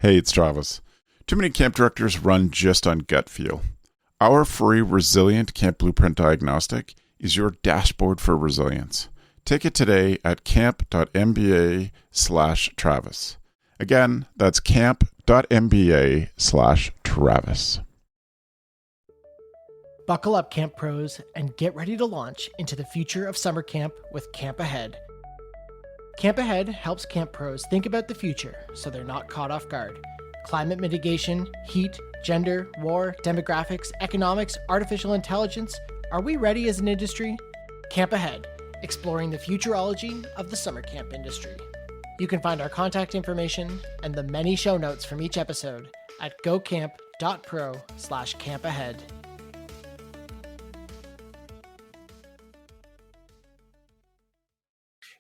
Hey, it's Travis. Too many camp directors run just on gut feel. Our free Resilient Camp Blueprint Diagnostic is your dashboard for resilience. Take it today at camp.mba/Travis. Again, that's camp.mba/Travis. Buckle up, Camp Pros, and get ready to launch into the future of summer camp with Camp Ahead. Camp Ahead helps Camp Pros think about the future so they're not caught off guard. Climate mitigation, heat, gender, war, demographics, economics, artificial intelligence. Are we ready as an industry? Camp Ahead, exploring the futurology of the summer camp industry. You can find our contact information and the many show notes from each episode at gocamp.pro/campahead.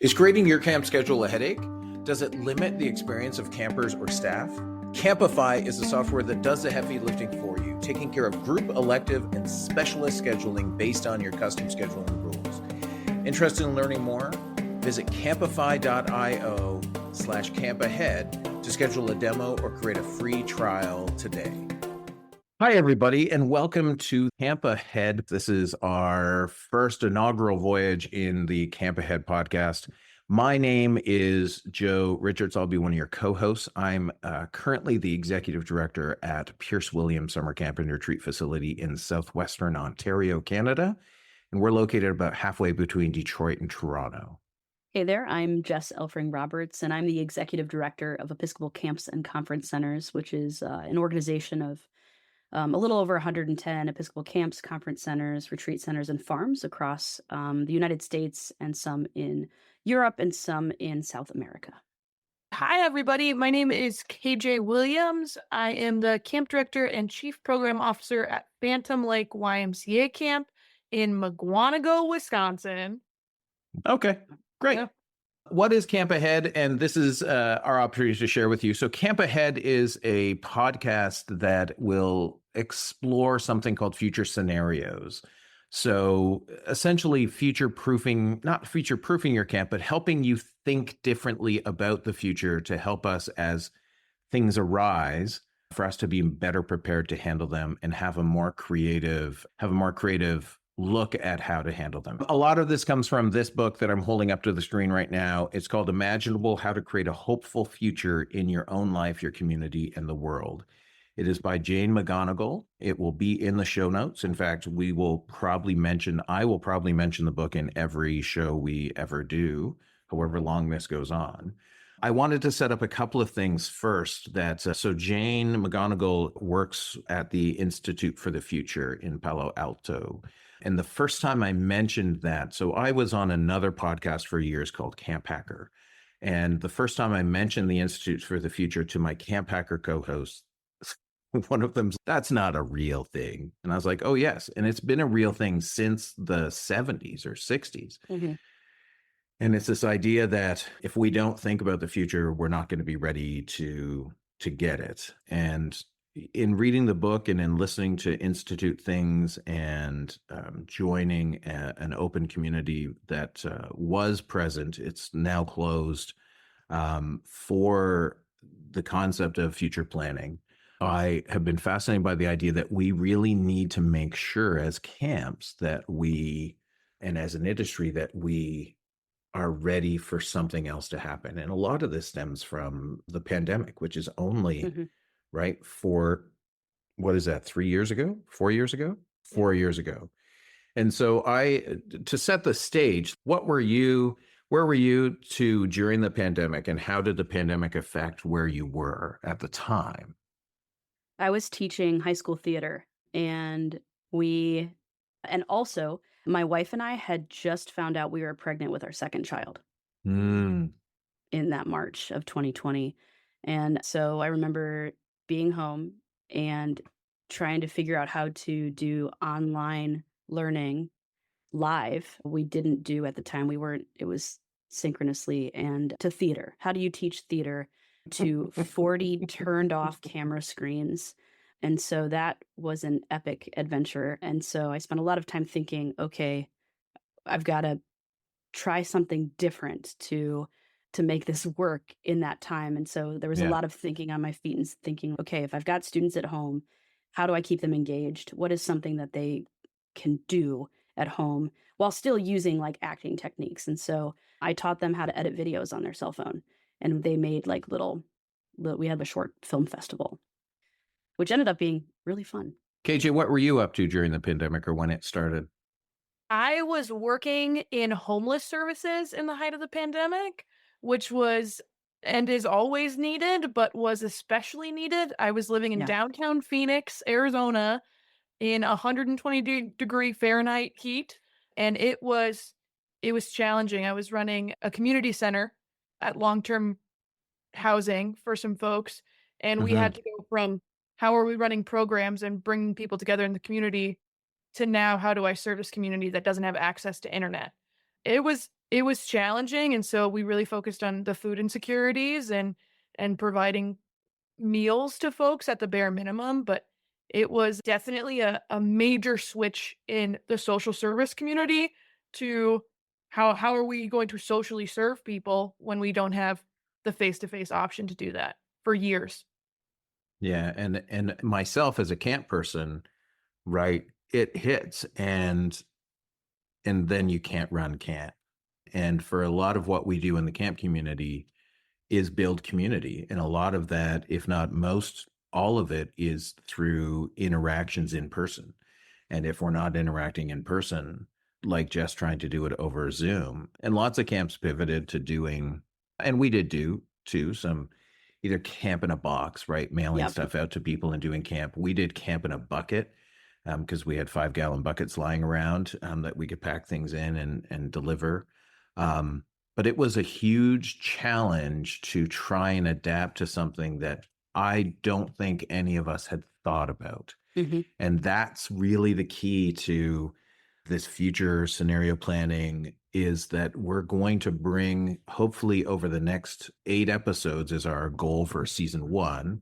Is creating your camp schedule a headache? Does it limit the experience of campers or staff? Campify is the software that does the heavy lifting for you, taking care of group, elective, and specialist scheduling based on your custom scheduling rules. Interested in learning more? Visit campify.io/campahead to schedule a demo or create a free trial today. Hi, everybody, and welcome to Camp Ahead. This is our first inaugural voyage in the Camp Ahead podcast. My name is Joe Richards. I'll be one of your co-hosts. I'm currently the executive director at Pierce Williams Summer Camp and Retreat Facility in southwestern Ontario, Canada, and we're located about halfway between Detroit and Toronto. Hey there, I'm Jess Elfring-Roberts, and I'm the executive director of Episcopal Camps and Conference Centers, which is an organization of a little over 110 Episcopal camps, conference centers, retreat centers, and farms across the United States, and some in Europe and some in South America. Hi, everybody. My name is KJ Williams. I am the camp director and chief program officer at Phantom Lake YMCA Camp in McGuanago, Wisconsin. Okay, great. Yeah. What is Camp Ahead? And this is our opportunity to share with you. So Camp Ahead is a podcast that will explore something called future scenarios. So essentially not future-proofing your camp, but helping you think differently about the future to help us as things arise, for us to be better prepared to handle them and have a more creative look at how to handle them. A lot of this comes from this book that I'm holding up to the screen right now. It's called Imaginable: How to Create a Hopeful Future in Your Own Life, Your Community, and the World. It is by Jane McGonigal. It will be in the show notes. In fact, I will probably mention the book in every show we ever do, however long this goes on. I wanted to set up a couple of things first. So Jane McGonigal works at the Institute for the Future in Palo Alto. And the first time I mentioned that, so I was on another podcast for years called Camp Hacker. And the first time I mentioned the Institute for the Future to my Camp Hacker co-hosts, one of them's, that's not a real thing. And I was like, oh, yes. And it's been a real thing since the 70s or 60s. Mm-hmm. And it's this idea that if we don't think about the future, we're not going to be ready to get it. And in reading the book and in listening to Institute things and joining an open community that was present, it's now closed, for the concept of future planning. I have been fascinated by the idea that we really need to make sure as camps and as an industry that we are ready for something else to happen. And a lot of this stems from the pandemic, which is only, right, for, what is that, 3 years ago? 4 years ago? 4 years ago. And so to set the stage, where were you during the pandemic, and how did the pandemic affect where you were at the time? I was teaching high school theater, and also my wife and I had just found out we were pregnant with our second child in that March of 2020. And so I remember being home and trying to figure out how to do online learning live. We didn't do at the time. It was synchronously, and to theater. How do you teach theater to 40 turned off camera screens? And so that was an epic adventure. And so I spent a lot of time thinking, okay, I've got to try something different to to make this work in that time. And so there was a lot of thinking on my feet and thinking, okay, if I've got students at home, how do I keep them engaged? What is something that they can do at home while still using like acting techniques? And so I taught them how to edit videos on their cell phone, and they made like we had a short film festival, which ended up being really fun. KJ, what were you up to during the pandemic or when it started? I was working in homeless services in the height of the pandemic, which was and is always needed, but was especially needed. I was living in downtown Phoenix, Arizona, in 120-degree Fahrenheit heat, and it was challenging. I was running a community center at long-term housing for some folks, and we had to go from how are we running programs and bringing people together in the community to now how do I serve this community that doesn't have access to internet. It was challenging, and so we really focused on the food insecurities and providing meals to folks at the bare minimum, but it was definitely a major switch in the social service community to how are we going to socially serve people when we don't have the face-to-face option to do that for years. Yeah, and myself as a camp person, right, it hits and then you can't run camp. And for a lot of what we do in the camp community is build community. And a lot of that, if not most, all of it is through interactions in person. And if we're not interacting in person, like just trying to do it over Zoom, and lots of camps pivoted to doing, and we did do too, some either camp in a box, right? Mailing stuff out to people and doing camp. We did camp in a bucket because we had 5-gallon buckets lying around that we could pack things in and deliver. But it was a huge challenge to try and adapt to something that I don't think any of us had thought about. And that's really the key to this future scenario planning, is that we're going to bring, hopefully over the next 8 episodes is our goal for season 1.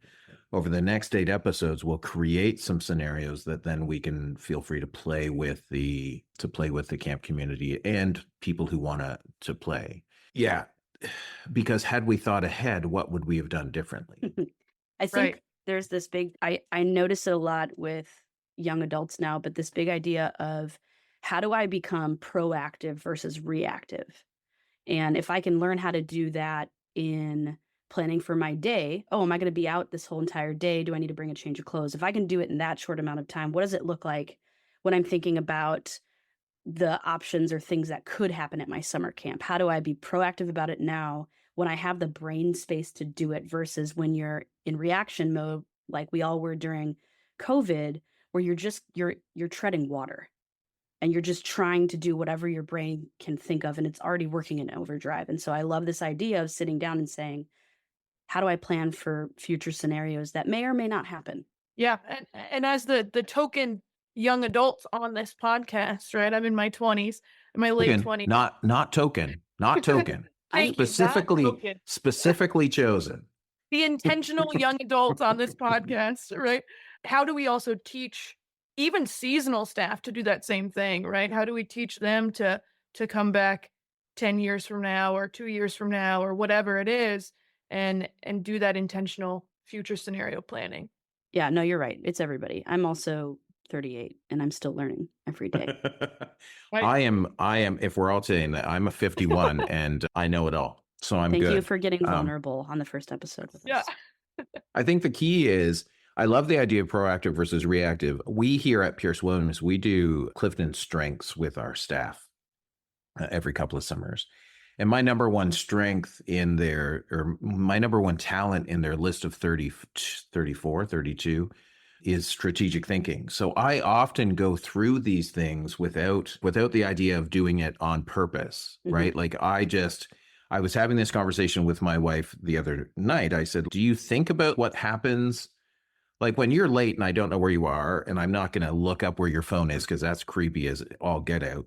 Over the next 8 episodes, we'll create some scenarios that then we can feel free to play with the camp community and people who want to play. Yeah, because had we thought ahead, what would we have done differently? I think there's this big, I notice it a lot with young adults now, but this big idea of how do I become proactive versus reactive? And if I can learn how to do that in planning for my day, am I going to be out this whole entire day? Do I need to bring a change of clothes? If I can do it in that short amount of time, what does it look like when I'm thinking about the options or things that could happen at my summer camp? How do I be proactive about it now when I have the brain space to do it versus when you're in reaction mode, like we all were during COVID, where you're treading water and you're just trying to do whatever your brain can think of, and it's already working in overdrive. And so I love this idea of sitting down and saying, how do I plan for future scenarios that may or may not happen? Yeah, and as the token young adult on this podcast, right? I'm in my 20s, in my late 20s. Not token. Specifically chosen. The intentional young adults on this podcast, right? How do we also teach even seasonal staff to do that same thing, right? How do we teach them to come back 10 years from now or 2 years from now or whatever it is and do that intentional future scenario planning? Yeah, no, you're right. It's everybody. I'm also 38 and I'm still learning every day. I am, if we're all saying that, I'm a 51 and I know it all. So I'm good. Thank you for getting vulnerable on the first episode with us. I think the key is, I love the idea of proactive versus reactive. We here at Pierce Williams, we do Clifton Strengths with our staff every couple of summers. And my number one strength my number one talent in their list of 32 is strategic thinking. So I often go through these things without the idea of doing it on purpose, right? Like I was having this conversation with my wife the other night. I said, do you think about what happens like when you're late and I don't know where you are, and I'm not going to look up where your phone is because that's creepy as all get out.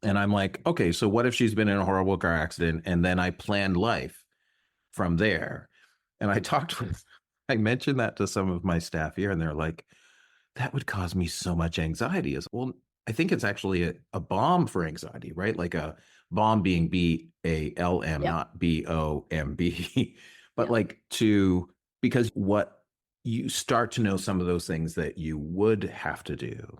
And I'm like, okay, so what if she's been in a horrible car accident? And then I planned life from there. And I mentioned that to some of my staff here, and they're like, that would cause me so much anxiety. Well, I think it's actually a balm for anxiety, right? Like a bomb being BALM, Yep. not BOMB, but Yep. like because what you start to know some of those things that you would have to do.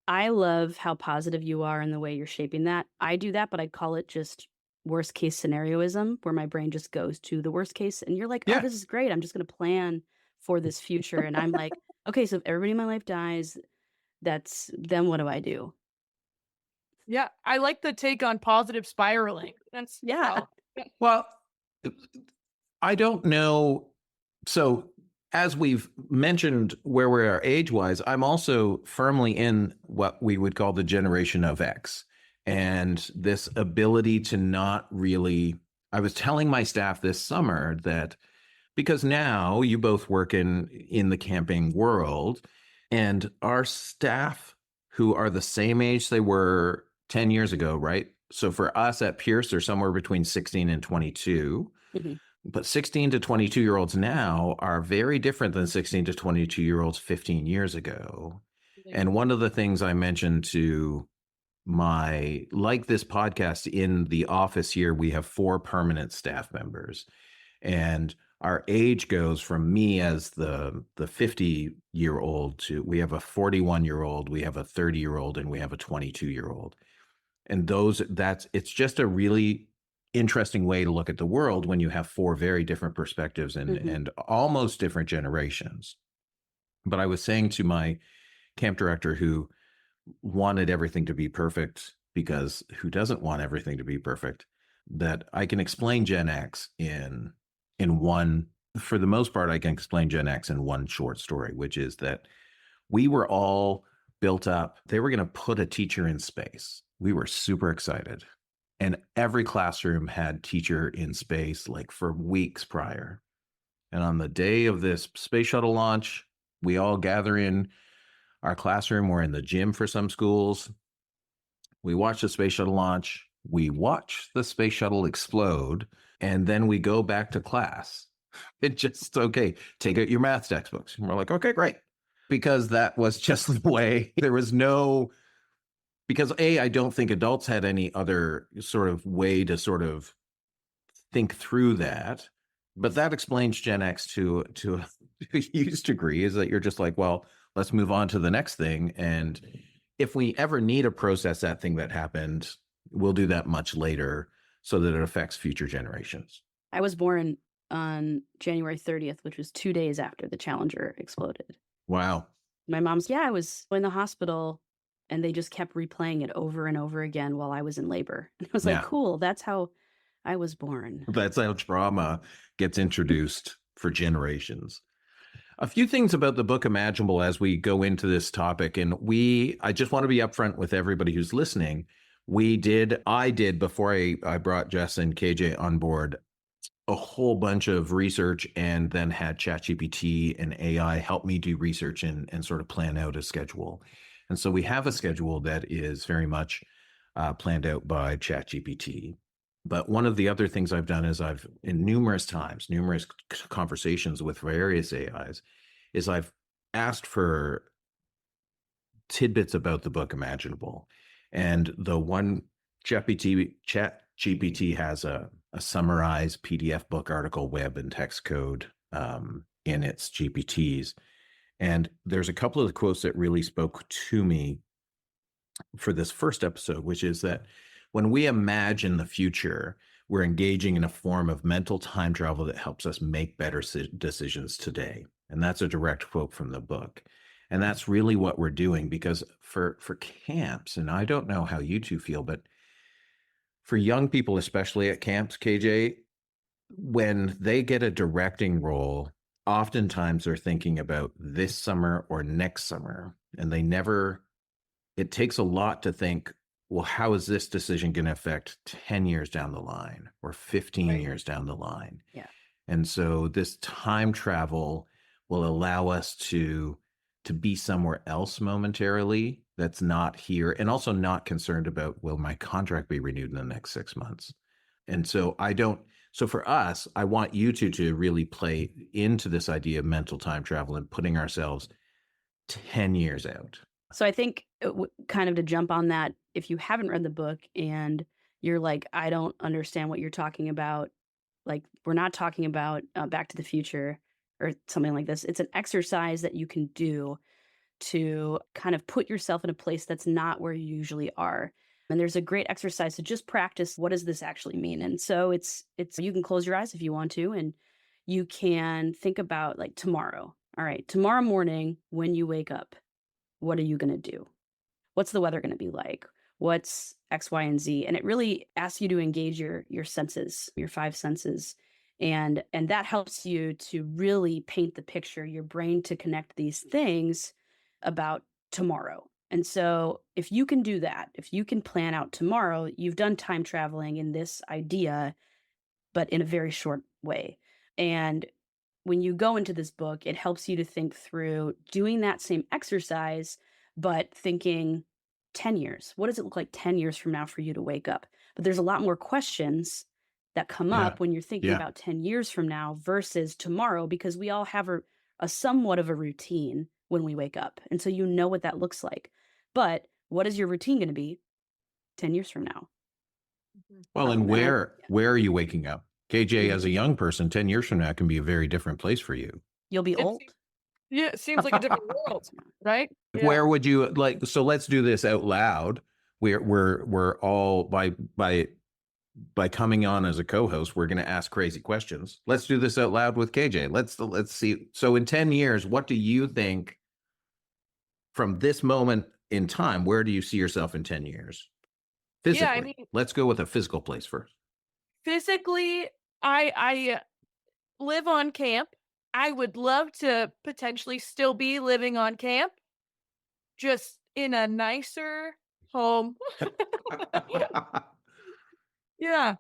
I love how positive you are in the way you're shaping that. I do that, but I call it just worst case scenarioism, where my brain just goes to the worst case. And you're like, oh, Yeah. this is great. I'm just going to plan for this future. And I'm like, okay, so if everybody in my life dies, then what do I do? Yeah, I like the take on positive spiraling. That's Yeah. Well, I don't know. So, as we've mentioned where we are age-wise, I'm also firmly in what we would call the generation of X. And this ability to not really, I was telling my staff this summer that because now you both work in the camping world, and our staff who are the same age they were 10 years ago, right? So for us at Pierce, they're somewhere between 16 and 22. Mm-hmm. But 16 to 22-year-olds now are very different than 16 to 22-year-olds 15 years ago. And one of the things I mentioned to like this podcast, in the office here, we have 4 permanent staff members. And our age goes from me as the 50-year-old to, we have a 41-year-old, we have a 30-year-old, and we have a 22-year-old. And it's just a really interesting way to look at the world when you have 4 very different perspectives and almost different generations. But I was saying to my camp director, who wanted everything to be perfect, because who doesn't want everything to be perfect, that I can explain Gen X in one, for the most part, I can explain Gen X in one short story, which is that we were all built up. They were going to put a teacher in space. We were super excited. And every classroom had teacher in space like for weeks prior. And on the day of this space shuttle launch, we all gather in our classroom. We're in the gym for some schools. We watch the space shuttle launch. We watch the space shuttle explode. And then we go back to class. It just, okay, take out your math textbooks. And we're like, okay, great. Because that was just the way. There was no, because I don't think adults had any other sort of way to sort of think through that. But that explains Gen X to a huge degree, is that you're just like, well, let's move on to the next thing. And if we ever need to process that thing that happened, we'll do that much later so that it affects future generations. I was born on January 30th, which was 2 days after the Challenger exploded. Wow. My mom's, I was in the hospital and they just kept replaying it over and over again while I was in labor. And I was like, cool, that's how I was born. That's how trauma gets introduced for generations. A few things about the book Imaginable as we go into this topic. And I just want to be upfront with everybody who's listening. I did before I brought Jess and KJ on board, a whole bunch of research, and then had ChatGPT and AI help me do research and sort of plan out a schedule. And so we have a schedule that is very much planned out by ChatGPT. But one of the other things I've done is in numerous conversations with various AIs, is I've asked for tidbits about the book Imaginable. And the one ChatGPT has a summarized PDF book article, web and text code in its GPTs. And there's a couple of the quotes that really spoke to me for this first episode, which is that when we imagine the future, we're engaging in a form of mental time travel that helps us make better decisions today. And that's a direct quote from the book. And that's really what we're doing, because for camps, and I don't know how you two feel, but for young people, especially at camps, KJ, when they get a directing role, oftentimes they're thinking about this summer or next summer, and it takes a lot to think, well, how is this decision going to affect 10 years down the line or 15 years down the line? Yeah. And so this time travel will allow us to be somewhere else momentarily that's not here, and also not concerned about, will my contract be renewed in the next 6 months? And so so for us, I want you two to really play into this idea of mental time travel and putting ourselves 10 years out. So I think kind of to jump on that, if you haven't read the book and you're like, I don't understand what you're talking about. Like, we're not talking about Back to the Future or something like this. It's an exercise that you can do to kind of put yourself in a place that's not where you usually are. And there's a great exercise to just practice, what does this actually mean? And so it's you can close your eyes if you want to, and you can think about like tomorrow. All right, tomorrow morning when you wake up, what are you going to do? What's the weather going to be like? What's X, Y, and Z? And it really asks you to engage your senses, your five senses. And that helps you to really paint the picture, your brain to connect these things about tomorrow. And so if you can do that, if you can plan out tomorrow, you've done time traveling in this idea, but in a very short way. And when you go into this book, it helps you to think through doing that same exercise, but thinking 10 years. What does it look like 10 years from now for you to wake up? But there's a lot more questions that come Yeah. up when you're thinking Yeah. about 10 years from now versus tomorrow, because we all have a somewhat of a routine when we wake up. And so you know what that looks like. But what is your routine going to be 10 years from now? Well, and where are you waking up? KJ, as a Mhm. young person, 10 years from now can be a very different place for you. You'll be It's- old. Yeah, it seems like a different world, right? Yeah. Where would you like, so let's do this out loud. We're all by coming on as a co-host, we're going to ask crazy questions. Let's do this out loud with KJ. Let's see. So in 10 years, what do you think from this moment in time, where do you see yourself in 10 years? Physically. Yeah, I mean, let's go with a physical place first. physically, I live on camp. I would love to potentially still be living on camp, just in a nicer home. Yeah.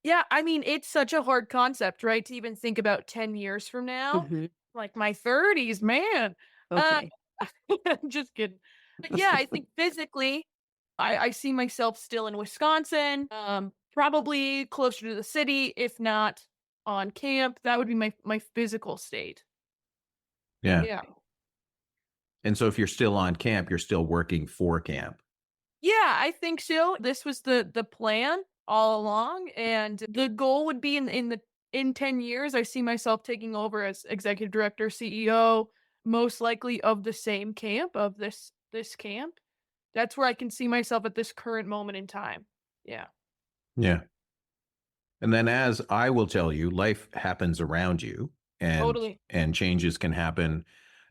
Yeah, I mean, it's such a hard concept, right? To even think about 10 years from now. Mhm. Like my 30s, man. Uh, Okay. just kidding. But yeah, I think physically, I see myself still in Wisconsin, probably closer to the city, if not on camp. That would be my physical state. Yeah. Yeah. And so if you're still on camp, you're still working for camp. Yeah, I think so. This was the plan all along, and the goal would be in 10 years, I see myself taking over as executive director, CEO, most likely of the same camp, of this camp. That's where I can see myself at this current moment in time. Yeah. Yeah. And then, as I will tell you, life happens around you, Totally. and changes can happen.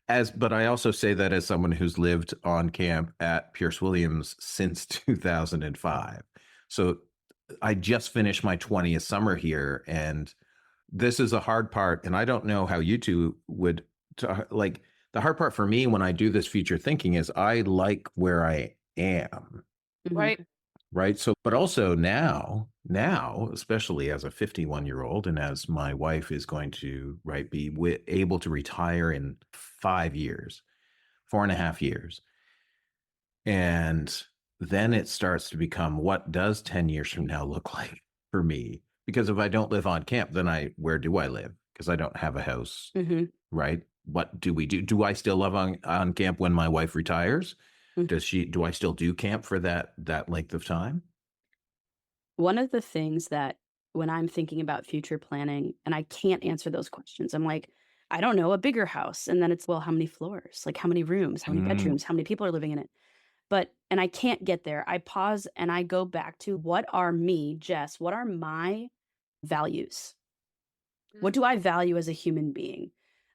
But I also say that as someone who's lived on camp at Pierce Williams since 2005. So I just finished my 20th summer here, and this is a hard part. And I don't know how you two would like. The hard part for me when I do this future thinking is I like where I am. Mhm. Right. Right. So, but also now, especially as a 51-year-old, and as my wife is going to, be able to retire in 5 years, 4.5 years. And then it starts to become, what does 10 years from now look like for me? Because if I don't live on camp, then where do I live? Because I don't have a house. Mhm. Right. What do we do? Do I still live on camp when my wife retires? Mhm. Do I still do camp for that length of time? One of the things that when I'm thinking about future planning and I can't answer those questions, I'm like, I don't know, a bigger house. And then it's, well, how many floors? Like how many rooms? How many bedrooms? How many people are living in it? And I can't get there. I pause and I go back to what are me, Jess, what are my values? What do I value as a human being?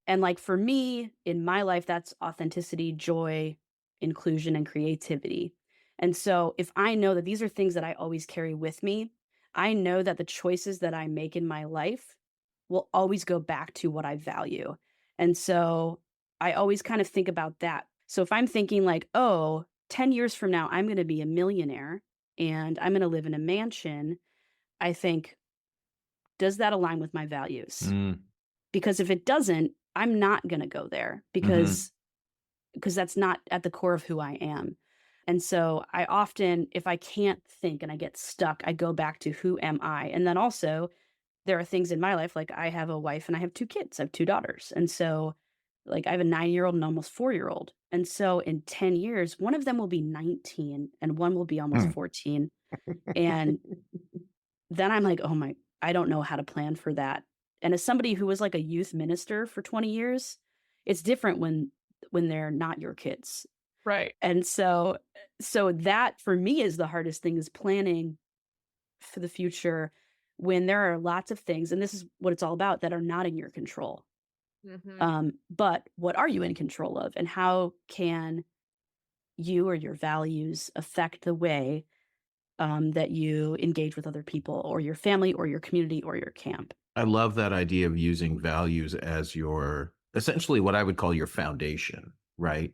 And like for me, in my life, that's authenticity, joy, inclusion, and creativity. And so if I know that these are things that I always carry with me, I know that the choices that I make in my life will always go back to what I value. And so I always kind of think about that. So if I'm thinking like, oh, 10 years from now, I'm going to be a millionaire and I'm going to live in a mansion, I think, does that align with my values? Mm. Because if it doesn't, I'm not going to go there because that's not at the core of who I am. And so I often, if I can't think and I get stuck, I go back to who am I? And then also there are things in my life, like I have a wife and I have 2 kids, I have 2 daughters. And so Like I have a 9-year-old and almost 4-year-old. And so in 10 years, one of them will be 19 and one will be almost 14. And then I'm like, oh I don't know how to plan for that. And as somebody who was like a youth minister for 20 years, it's different when they're not your kids. Right. And so that for me is the hardest thing, is planning for the future when there are lots of things, and this is what it's all about, that are not in your control. But what are you in control of, and how can you or your values affect the way that you engage with other people or your family or your community or your camp? I love that idea of using values as your, essentially what I would call your foundation, right?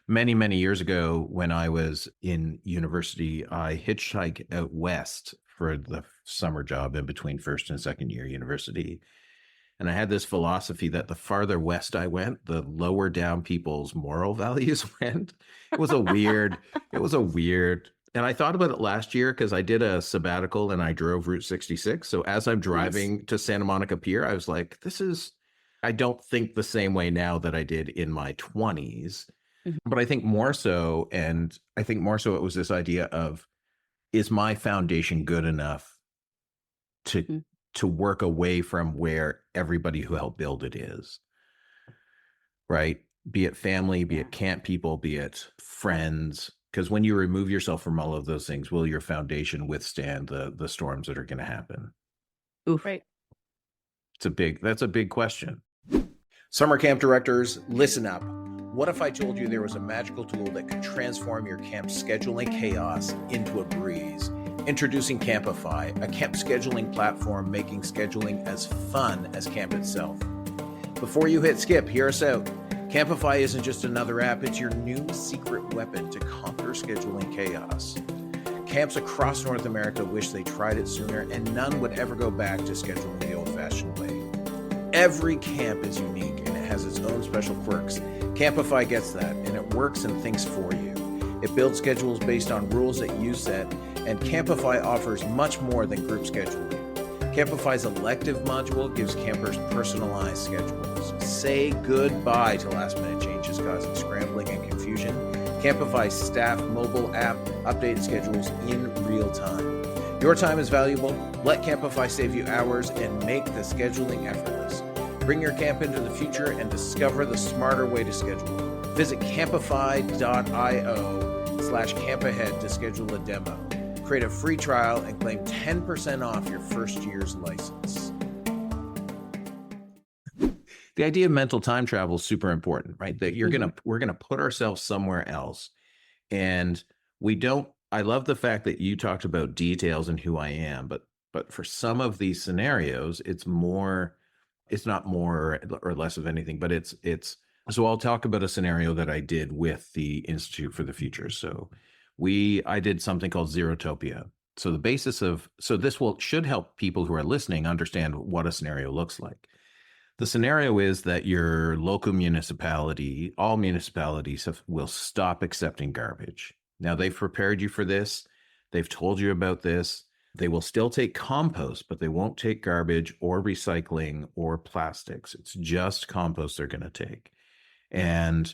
Many, many years ago when I was in university, I hitchhiked out west for the summer job in between first and second year university. And I had this philosophy that the farther west I went, the lower down people's moral values went. It was a weird, and I thought about it last year because I did a sabbatical and I drove Route 66. So as I'm driving to Santa Monica Pier, I was like, I don't think the same way now that I did in my 20s. But I think more so, it was this idea of, is my foundation good enough to work away from where everybody who helped build it is, right? Be it family, be it camp people, be it friends. Because when you remove yourself from all of those things, will your foundation withstand the storms that are going to happen? Oof. Right. That's a big question. Summer camp directors, listen up. What if I told you there was a magical tool that could transform your camp scheduling chaos into a breeze? Introducing Campify, a camp scheduling platform making scheduling as fun as camp itself. Before you hit skip, hear us out. Campify isn't just another app, it's your new secret weapon to conquer scheduling chaos. Camps across North America wish they tried it sooner, and none would ever go back to scheduling the old-fashioned way. Every camp is unique and it has its own special quirks. Campify gets that, and it works and thinks for you. It builds schedules based on rules that you set, and Campify offers much more than group scheduling. Campify's elective module gives campers personalized schedules. Say goodbye to last-minute changes causing scrambling and confusion. Campify's staff mobile app updates schedules in real time. Your time is valuable. Let Campify save you hours and make the scheduling effortless. Bring your camp into the future and discover the smarter way to schedule. Visit campify.io/campahead to schedule a demo. Create a free trial and claim 10% off your first year's license. The idea of mental time travel is super important, right? That we're gonna put ourselves somewhere else. And I love the fact that you talked about details and who I am, but for some of these scenarios, it's not more or less of anything, but so I'll talk about a scenario that I did with the Institute for the Future. So I did something called Zerotopia. So this should help people who are listening understand what a scenario looks like. The scenario is that your local municipality, all municipalities will stop accepting garbage. Now they've prepared you for this. They've told you about this. They will still take compost, but they won't take garbage or recycling or plastics. It's just compost they're going to take. And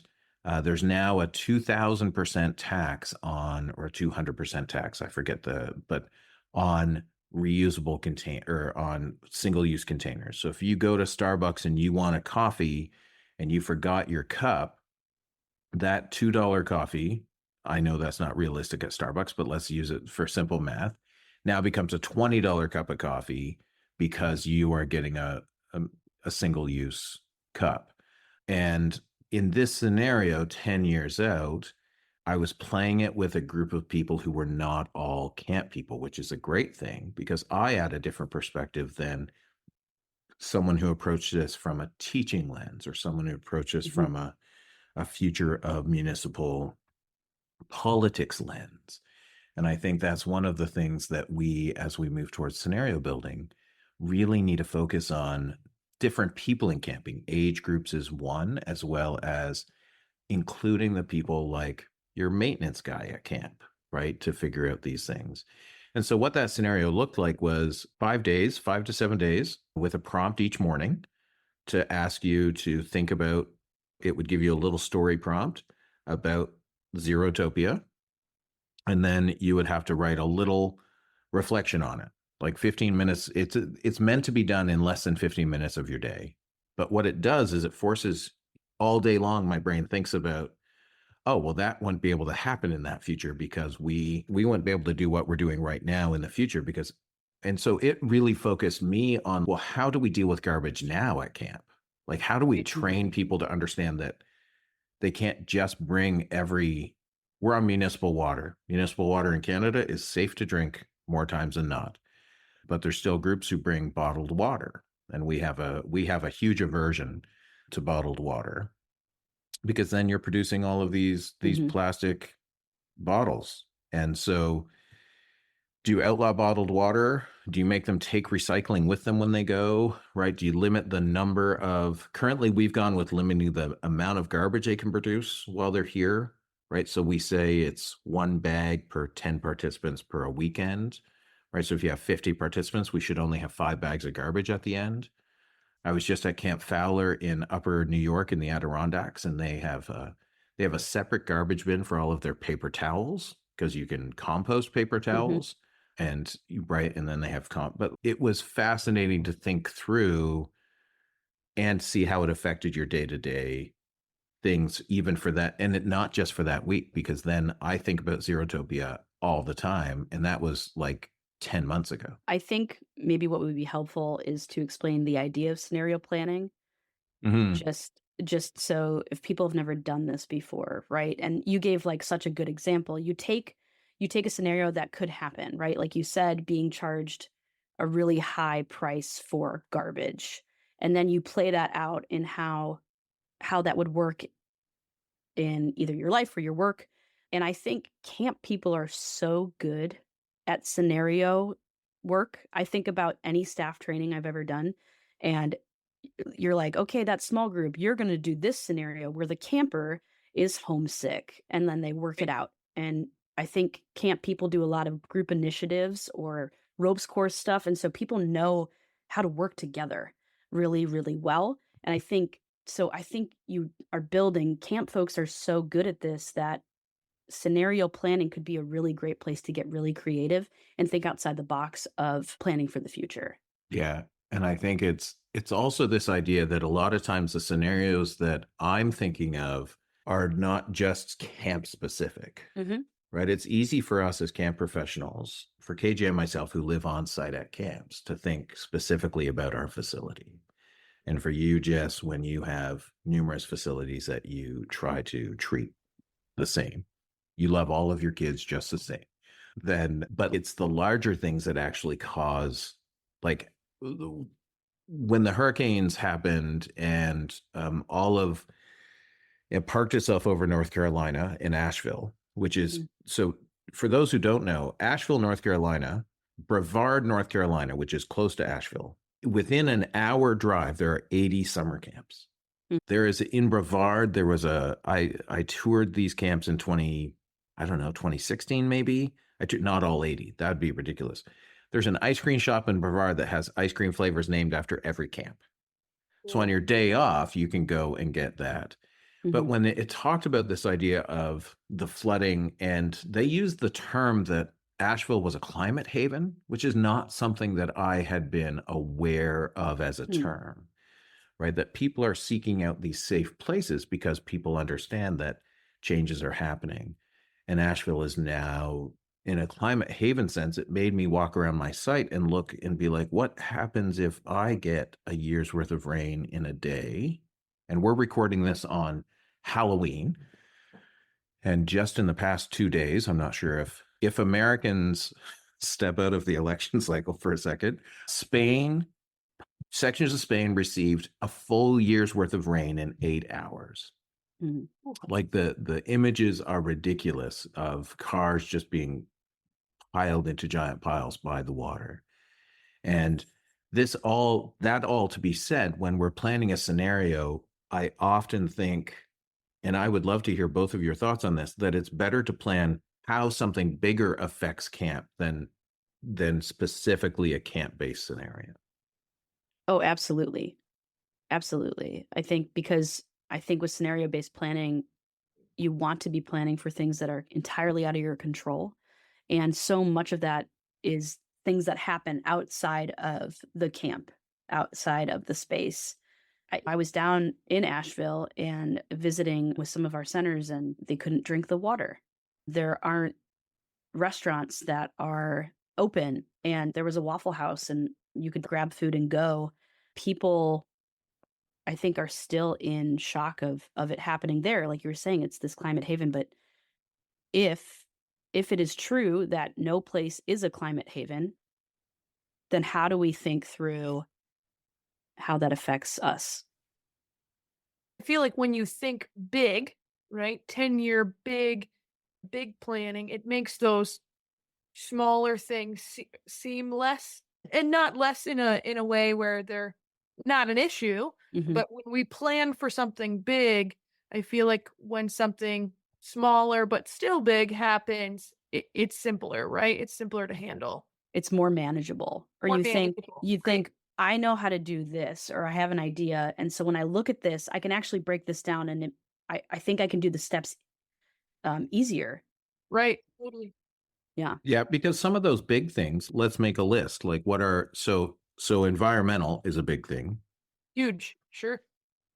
there's now a 2,000% tax or 200% tax, I forget but on reusable on single-use containers. So if you go to Starbucks and you want a coffee and you forgot your cup, that $2 coffee, I know that's not realistic at Starbucks, but let's use it for simple math, now becomes a $20 cup of coffee because you are getting a single-use cup. And in this scenario, 10 years out, I was playing it with a group of people who were not all camp people, which is a great thing because I had a different perspective than someone who approached this from a teaching lens or someone who approaches from a future of municipal politics lens. And I think that's one of the things that as we move towards scenario building, really need to focus on different people in camping. Age groups is one, as well as including the people like your maintenance guy at camp, right? To figure out these things. And so what that scenario looked like was 5 to 7 days with a prompt each morning to ask you to think about it would give you a little story prompt about Zerotopia. And then you would have to write a little reflection on it, like 15 minutes. It's meant to be done in less than 15 minutes of your day. But what it does is it forces all day long, my brain thinks about, oh, well, that wouldn't be able to happen in that future because we wouldn't be able to do what we're doing right now in the future because, and so it really focused me on, well, how do we deal with garbage now at camp? Like, how do we train people to understand that they can't just bring we're on municipal water. Municipal water in Canada is safe to drink more times than not, but there's still groups who bring bottled water. And we have a huge aversion to bottled water because then you're producing all of these plastic bottles. And so do you outlaw bottled water? Do you make them take recycling with them when they go, right? Do you limit the number of, currently we've gone with limiting the amount of garbage they can produce while they're here, right? So we say it's 1 bag per 10 participants per a weekend, right? So if you have 50 participants, we should only have 5 bags of garbage at the end. I was just at Camp Fowler in Upper New York in the Adirondacks, and they have a separate garbage bin for all of their paper towels because you can compost paper towels. And then they have but it was fascinating to think through and see how it affected your day-to-day things, even for that, and not just for that week, because then I think about Zerotopia all the time, and that was like 10 months ago. I think maybe what would be helpful is to explain the idea of scenario planning. Just so if people have never done this before, right? And you gave like such a good example. You take a scenario that could happen, right? Like you said, being charged a really high price for garbage. And then you play that out in how that would work in either your life or your work. And I think camp people are so good at scenario work. I think about any staff training I've ever done, and you're like, okay, that small group, you're going to do this scenario where the camper is homesick, and then they work it out. And I think camp people do a lot of group initiatives or ropes course stuff. And so people know how to work together really, really well. And I think you are building, camp folks are so good at this that scenario planning could be a really great place to get really creative and think outside the box of planning for the future. Yeah. And I think it's also this idea that a lot of times the scenarios that I'm thinking of are not just camp specific, right? It's easy for us as camp professionals, for KJ and myself who live on site at camps, to think specifically about our facility. And for you, Jess, when you have numerous facilities that you try to treat the same, you love all of your kids just the same, but it's the larger things that actually cause, like when the hurricanes happened and it parked itself over North Carolina in Asheville, which is, so for those who don't know, Asheville, North Carolina, Brevard, North Carolina, which is close to Asheville, within an hour drive, there are 80 summer camps. There is in Brevard, there was I toured these camps in 2016, maybe. Not all 80. That'd be ridiculous. There's an ice cream shop in Brevard that has ice cream flavors named after every camp. So on your day off, you can go and get that. But when it talked about this idea of the flooding, and they used the term that Asheville was a climate haven, which is not something that I had been aware of as a term, right? That people are seeking out these safe places because people understand that changes are happening. And Asheville is now in a climate haven sense. It made me walk around my site and look and be like, what happens if I get a year's worth of rain in a day? And we're recording this on Halloween. And just in the past 2 days, I'm not sure if Americans step out of the election cycle for a second, sections of Spain received a full year's worth of rain in 8 hours. Like the images are ridiculous of cars just being piled into giant piles by the water. And that all to be said, when we're planning a scenario, I often think, and I would love to hear both of your thoughts on this, that it's better to plan how something bigger affects camp than specifically a camp-based scenario. Oh, absolutely. Absolutely. I think because I think with scenario-based planning, you want to be planning for things that are entirely out of your control. And so much of that is things that happen outside of the camp, outside of the space. I was down in Asheville and visiting with some of our centers, and they couldn't drink the water. There aren't restaurants that are open, and there was a Waffle House, and you could grab food and go. People, I think, are still in shock of it happening there. Like you were saying, it's this climate haven, but if it is true that no place is a climate haven, then how do we think through how that affects us? I feel like when you think big, right? 10-year big planning, it makes those smaller things seem less, and not less in a way where they're not an issue. Mhm. But when we plan for something big, I feel like when something smaller but still big happens, it's simpler, right? It's simpler to handle. It's more manageable. Or More you think manageable, you right. think, "I know how to do this," or "I have an idea, and so when I look at this, I can actually break this down, and I think I can do the steps, easier." Right. Totally. Yeah. Yeah, because some of those big things, let's make a list. Like what are so environmental is a big thing. Huge. Sure.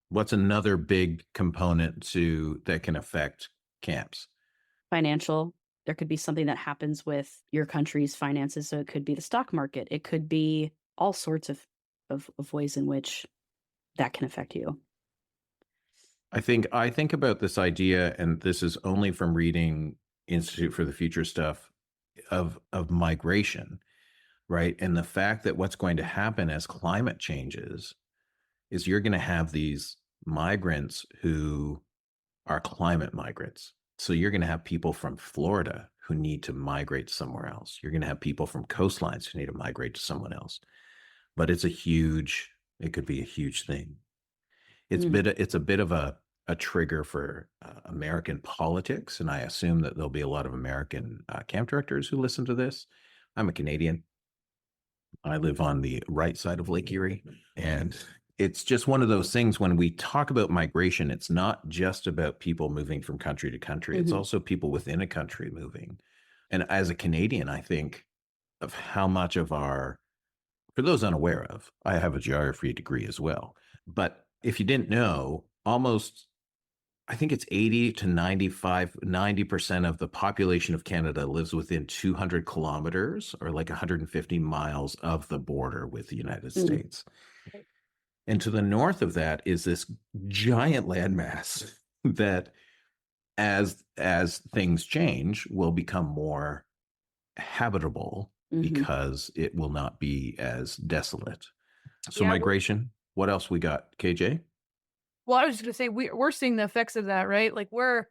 What's another big component to that can affect camps? Financial. There could be something that happens with your country's finances, so it could be the stock market. It could be all sorts of ways in which that can affect you. I think about this idea, and this is only from reading Institute for the Future stuff of migration, right? And the fact that what's going to happen as climate changes is you're going to have these migrants who are climate migrants. So you're going to have people from Florida who need to migrate somewhere else. You're going to have people from coastlines who need to migrate to someone else. But it could be a huge thing. It's a bit of a trigger for American politics, and I assume that there'll be a lot of American camp directors who listen to this. I'm a Canadian. I live on the right side of Lake Erie, and it's just one of those things when we talk about migration, it's not just about people moving from country to country. It's also people within a country moving. And as a Canadian, I think of how much of our, for those unaware of, I have a geography degree as well. But if you didn't know, almost, I think it's 80 to 90% of the population of Canada lives within 200 kilometers or like 150 miles of the border with the United States. And to the north of that is this giant landmass that as things change will become more habitable because it will not be as desolate. So migration, what else we got, KJ? Well, I was just going to say, we're seeing the effects of that, right? Like we're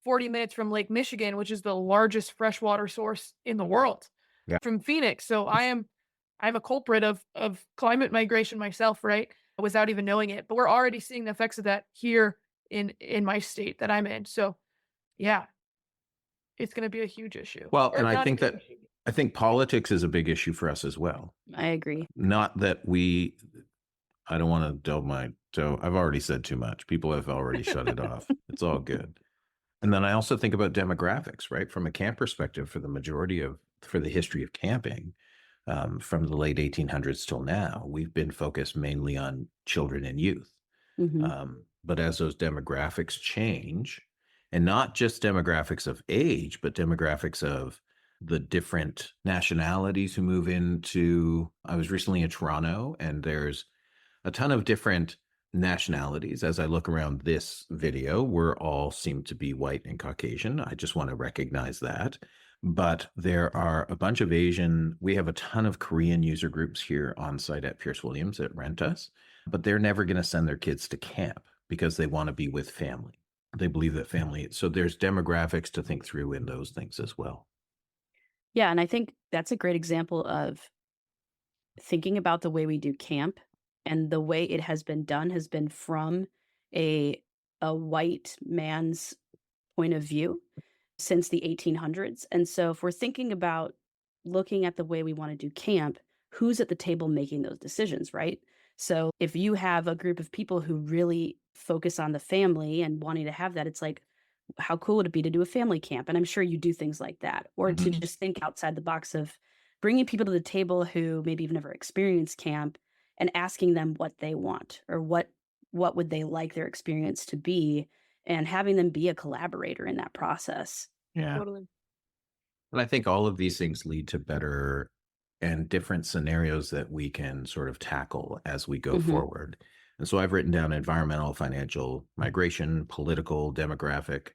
40 minutes from Lake Michigan, which is the largest freshwater source in the world, from Phoenix. So I'm a culprit of climate migration myself, right? Without even knowing it. But we're already seeing the effects of that here in my state that I'm in. So yeah, it's going to be a huge issue. Well, Or and I not a think huge that issue. I think politics is a big issue for us as well. I agree. Not that I don't want to delve my toe. I've already said too much. People have already shut it off. It's all good. And then I also think about demographics, right? From a camp perspective, for the history of camping, from the late 1800s till now, we've been focused mainly on children and youth. But as those demographics change, and not just demographics of age, but demographics of the different nationalities who move into, I was recently in Toronto, and there's a ton of different nationalities. As I look around this video, we're all seem to be white and Caucasian. I just want to recognize that. But there are a bunch of Asian, we have a ton of Korean user groups here on site at Pierce Williams that rent us, but they're never going to send their kids to camp because they want to be with family. They believe that family, so there's demographics to think through in those things as well. Yeah, and I think that's a great example of thinking about the way we do camp, and the way it has been done has been from a white man's point of view since the 1800s. And so if we're thinking about looking at the way we want to do camp, who's at the table making those decisions, right? So if you have a group of people who really focus on the family and wanting to have that, it's like, how cool would it be to do a family camp? And I'm sure you do things like that, or to just think outside the box of bringing people to the table who maybe have never experienced camp and asking them what they want, or what would they like their experience to be, and having them be a collaborator in that process. Yeah. Totally. And I think all of these things lead to better and different scenarios that we can sort of tackle as we go forward. And so I've written down environmental, financial, migration, political, demographic,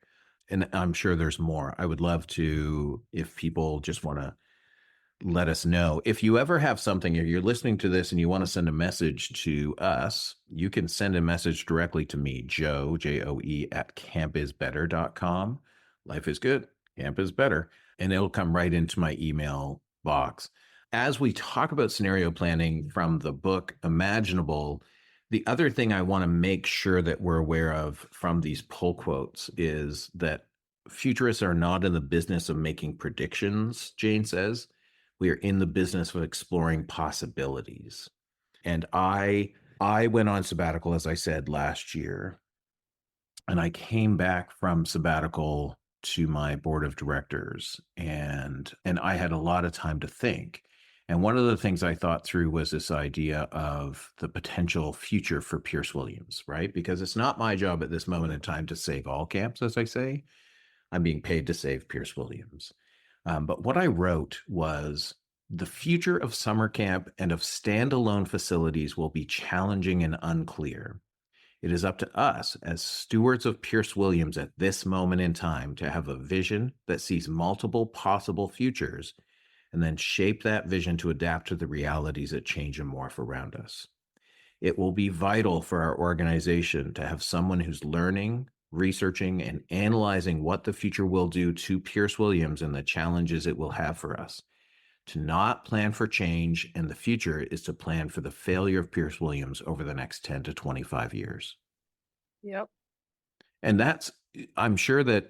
and I'm sure there's more. I would love to, if people just want to let us know. If you ever have something, if you're listening to this and you want to send a message to us, you can send a message directly to me, Joe, Joe, at campisbetter.com. Life is good. Camp is better. And it'll come right into my email box. As we talk about scenario planning from the book Imaginable, the other thing I want to make sure that we're aware of from these pull quotes is that futurists are not in the business of making predictions, Jane says. We are in the business of exploring possibilities. And I went on sabbatical, as I said, last year. And I came back from sabbatical to my board of directors, and I had a lot of time to think. And one of the things I thought through was this idea of the potential future for Pierce Williams, right? Because it's not my job at this moment in time to save all camps, as I say. I'm being paid to save Pierce Williams. But what I wrote was, the future of summer camp and of standalone facilities will be challenging and unclear. It is up to us as stewards of Pierce Williams at this moment in time to have a vision that sees multiple possible futures and then shape that vision to adapt to the realities that change and morph around us. It will be vital for our organization to have someone who's learning, researching, and analyzing what the future will do to Pierce Williams and the challenges it will have for us. To not plan for change in the future is to plan for the failure of Pierce Williams over the next 10 to 25 years. Yep. And that's, I'm sure both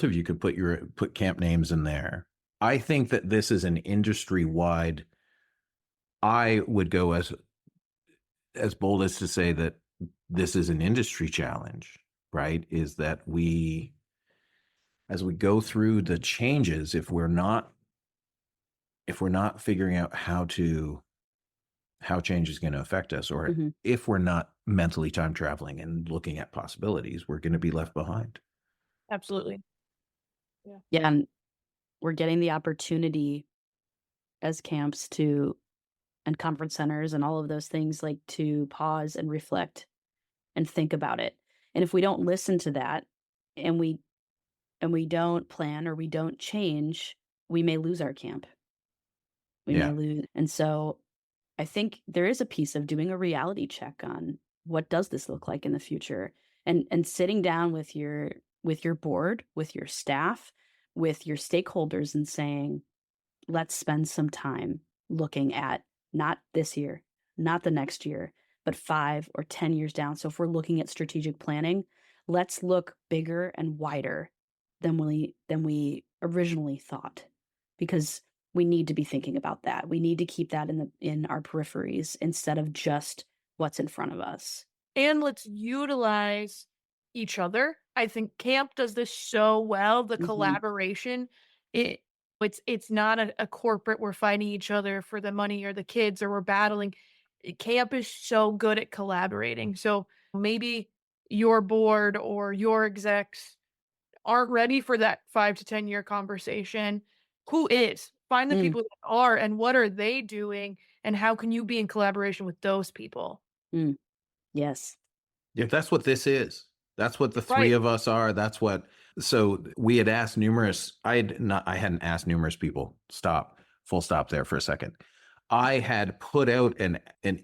of you could put camp names in there. I think that this is an industry-wide, I would go as bold as to say that this is an industry challenge, right? Is that as we go through the changes, if we're not figuring out how change is going to affect us, or if we're not mentally time traveling and looking at possibilities, we're going to be left behind. Absolutely. Yeah. And we're getting the opportunity as camps and conference centers and all of those things, like, to pause and reflect and think about it. And if we don't listen to that, and we don't plan, or we don't change, we may lose our camp. We may lose. And so I think there is a piece of doing a reality check on what does this look like in the future, and sitting down with your board, with your staff, with your stakeholders, and saying, let's spend some time looking at not this year, not the next year, but 5 or 10 years down. So if we're looking at strategic planning, let's look bigger and wider than we originally thought, because we need to be thinking about that. We need to keep that in our peripheries instead of just what's in front of us. And let's utilize each other. I think camp does this so well. The collaboration, it's not a corporate, we're fighting each other for the money or the kids, or we're battling. Camp is so good at collaborating. So maybe your board or your execs aren't ready for that 5 to 10 year conversation. Who is? Find the people that are, and what are they doing, and how can you be in collaboration with those people? Yes. If that's what this is, that's what the three of us are. So we had asked I hadn't asked numerous people. Full stop there for a second. I had put out an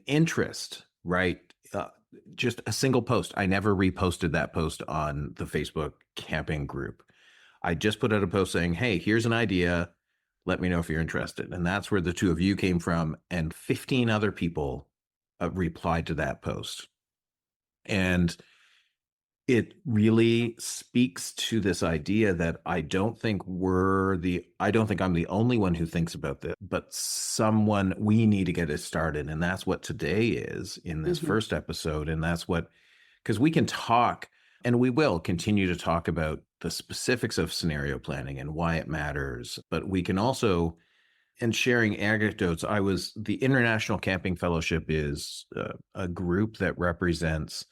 interest, right? Just a single post. I never reposted that post on the Facebook camping group. I just put out a post saying, hey, here's an idea. Let me know if you're interested. And that's where the two of you came from. And 15 other people replied to that post. And it really speaks to this idea that I don't think I'm the only one who thinks about this, but we need to get it started. And that's what today is in this first episode. And that's because we can talk, and we will continue to talk about the specifics of scenario planning and why it matters. But we can also, and sharing anecdotes, the International Camping Fellowship is a group that represents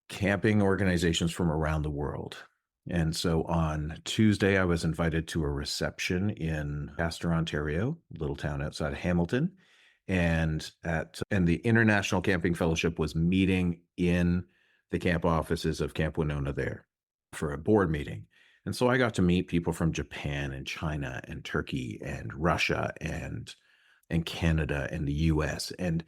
camping organizations from around the world. And so on Tuesday, I was invited to a reception in Castor, Ontario, a little town outside of Hamilton. And the International Camping Fellowship was meeting in the camp offices of Camp Winona there for a board meeting. And so I got to meet people from Japan and China and Turkey and Russia and Canada and the US. And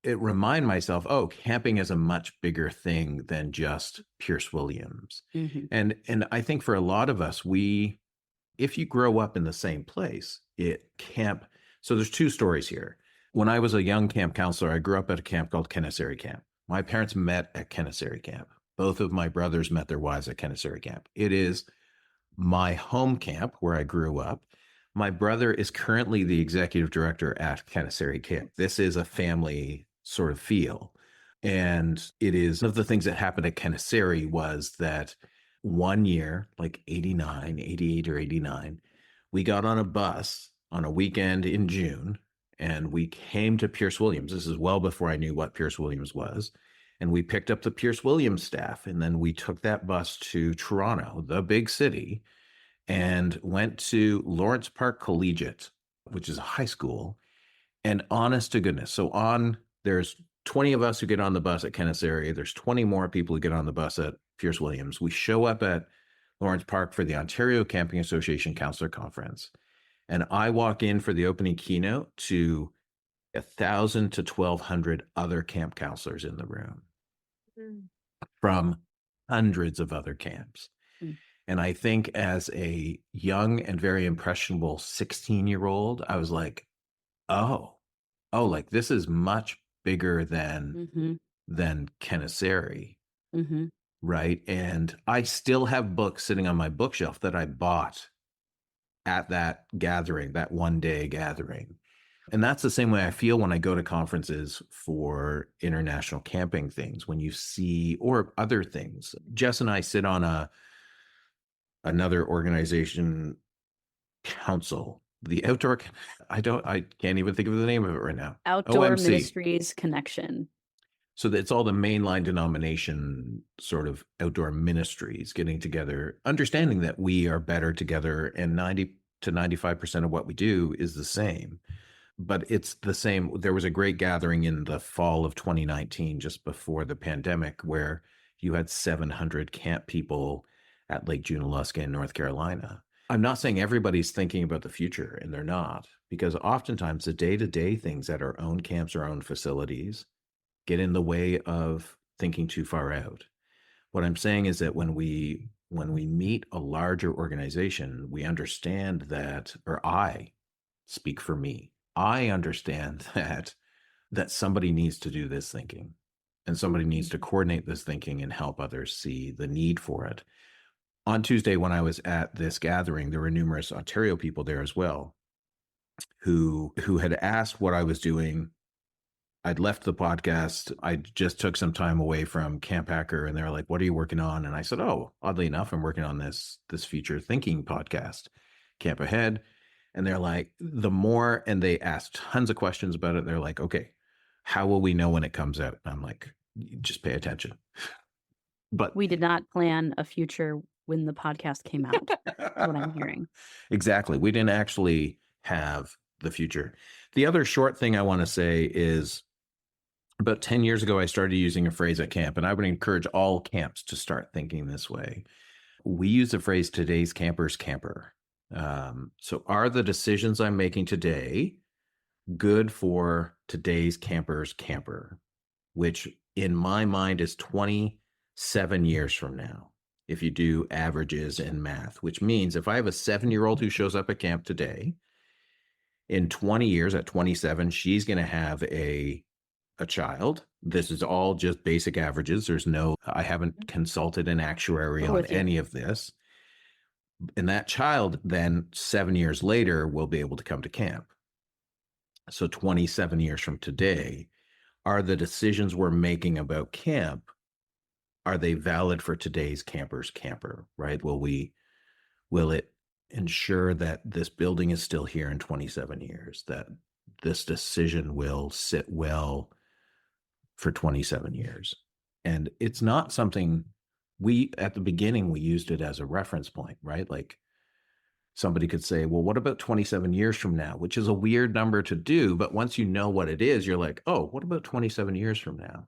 it remind myself, camping is a much bigger thing than just Pierce Williams. And I think for a lot of us, if you grow up in the same place, so there's two stories here. When I was a young camp counselor, I grew up at a camp called Kennesary Camp. My parents met at Kennesary Camp. Both of my brothers met their wives at Kennesary Camp. It is my home camp where I grew up. My brother is currently the executive director at Kennesary Camp. This is a family sort of feel. And it is one of the things that happened at Kennesary was that one year, like 88 or 89, we got on a bus on a weekend in June, and we came to Pierce Williams. This is well before I knew what Pierce Williams was. And we picked up the Pierce Williams staff, and then we took that bus to Toronto, the big city, and went to Lawrence Park Collegiate, which is a high school. And honest to goodness, there's 20 of us who get on the bus at Kennesary. There's 20 more people who get on the bus at Pierce Williams. We show up at Lawrence Park for the Ontario Camping Association Counselor Conference. And I walk in for the opening keynote to 1,000 to 1,200 other camp counselors in the room from hundreds of other camps. And I think as a young and very impressionable 16-year-old, I was like, like this is much bigger than Kennesary, right? And I still have books sitting on my bookshelf that I bought at that gathering, that one-day gathering. And that's the same way I feel when I go to conferences for international camping things, when you see, or other things. Jess and I sit on another organization council, the outdoor, I can't even think of the name of it right now. Outdoor OMC. Ministries Connection. So it's all the mainline denomination sort of outdoor ministries getting together, understanding that we are better together, and 90 to 95% of what we do is the same. But it's the same. There was a great gathering in the fall of 2019, just before the pandemic, where you had 700 camp people at Lake Junaluska in North Carolina. I'm not saying everybody's thinking about the future, and they're not, because oftentimes the day-to-day things at our own camps, our own facilities, get in the way of thinking too far out. What I'm saying is that when we meet a larger organization, we understand that, or I speak for me, I understand that somebody needs to do this thinking, and somebody needs to coordinate this thinking and help others see the need for it. On Tuesday, when I was at this gathering, there were numerous Ontario people there as well who had asked what I was doing. I'd left the podcast. I just took some time away from Camp Hacker, and they're like, "What are you working on?" And I said, oddly enough, I'm working on this future thinking podcast, Camp Ahead. And they're like, and they asked tons of questions about it. They're like, "Okay, how will we know when it comes out?" And I'm like, "Just pay attention." But we did not plan a future when the podcast came out, what I'm hearing. Exactly. We didn't actually have the future. The other short thing I want to say is, about 10 years ago, I started using a phrase at camp, and I would encourage all camps to start thinking this way. We use the phrase, today's camper's camper. So are the decisions I'm making today good for today's camper's camper, which in my mind is 27 years from now, if you do averages in math, which means if I have a 7-year-old who shows up at camp today, in 20 years, at 27, she's going to have a a child. This is all just basic averages. I haven't consulted an actuary on any of this. And that child then 7 years later will be able to come to camp. So 27 years from today, are the decisions we're making about camp, are they valid for today's camper's camper, right? Will it ensure that this building is still here in 27 years, that this decision will sit well for 27 years? And it's not something at the beginning, we used it as a reference point, right? Like somebody could say, well, what about 27 years from now? Which is a weird number to do. But once you know what it is, you're like, oh, what about 27 years from now?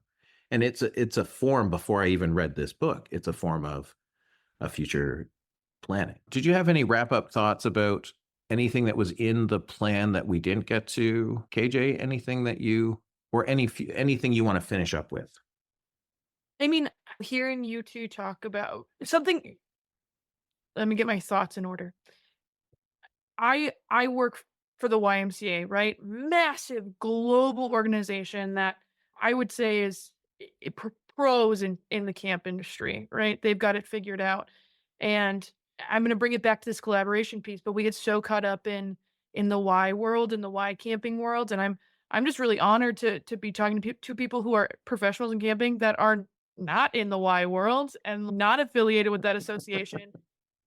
And it's a form, before I even read this book, it's a form of a future planning. Did you have any wrap-up thoughts about anything that was in the plan that we didn't get to? KJ, anything that anything you want to finish up with? I mean, hearing you two talk about something, let me get my thoughts in order. I work for the YMCA, right? Massive global organization that I would say is pros in the camp industry, right? They've got it figured out. And I'm going to bring it back to this collaboration piece, but we get so caught up in the Y world, in the Y camping world. And I'm just really honored to be talking to people who are professionals in camping that are not in the Y world and not affiliated with that association.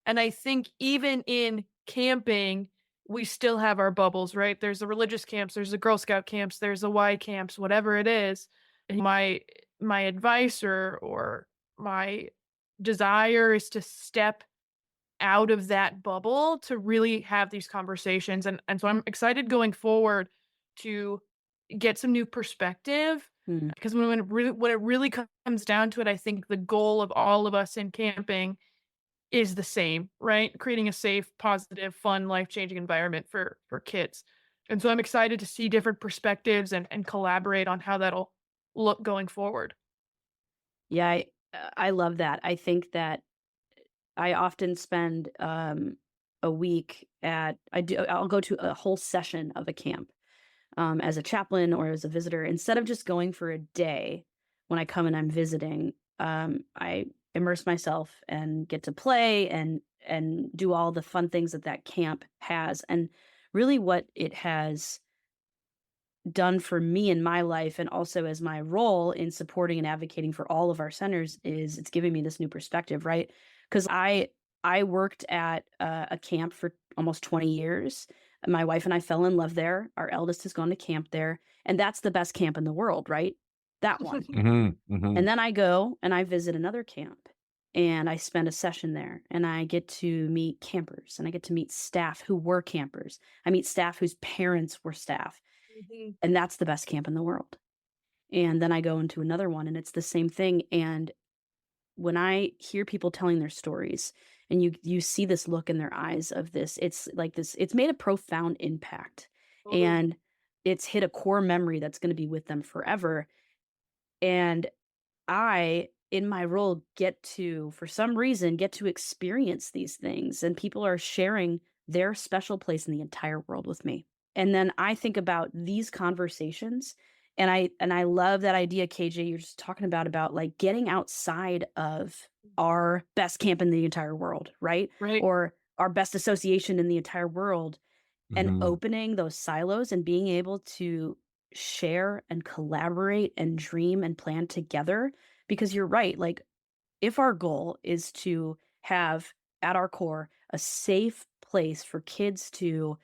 And I think even in camping, we still have our bubbles, right? There's the religious camps, there's the Girl Scout camps, there's the Y camps, whatever it is. And my advice or my desire is to step out of that bubble to really have these conversations. And so I'm excited going forward to get some new perspective. Because when it really comes down to it, I think the goal of all of us in camping is the same, right? Creating a safe, positive, fun, life-changing environment for kids. And so I'm excited to see different perspectives and collaborate on how that'll look going forward. Yeah, I love that. I think that I often spend a week I'll go to a whole session of a camp as a chaplain or as a visitor. Instead of just going for a day, when I come and I'm visiting, I immerse myself and get to play and do all the fun things that camp has. And really what it has done for me in my life, and also as my role in supporting and advocating for all of our centers, is it's giving me this new perspective, right? Because I worked at a camp for almost 20 years. My wife and I fell in love there. Our eldest has gone to camp there. And that's the best camp in the world, right? That one. And then I go and I visit another camp and I spend a session there and I get to meet campers and I get to meet staff who were campers. I meet staff whose parents were staff. And that's the best camp in the world. And then I go into another one and it's the same thing. And when I hear people telling their stories and you see this look in their eyes of this, it's like this, it's made a profound impact and it's hit a core memory that's going to be with them forever. And I, in my role, for some reason, get to experience these things. And people are sharing their special place in the entire world with me. And then I think about these conversations and I love that idea, KJ, you're just talking about like getting outside of our best camp in the entire world, right? Or our best association in the entire world and opening those silos and being able to share and collaborate and dream and plan together. Because you're right, like if our goal is to have at our core a safe place for kids to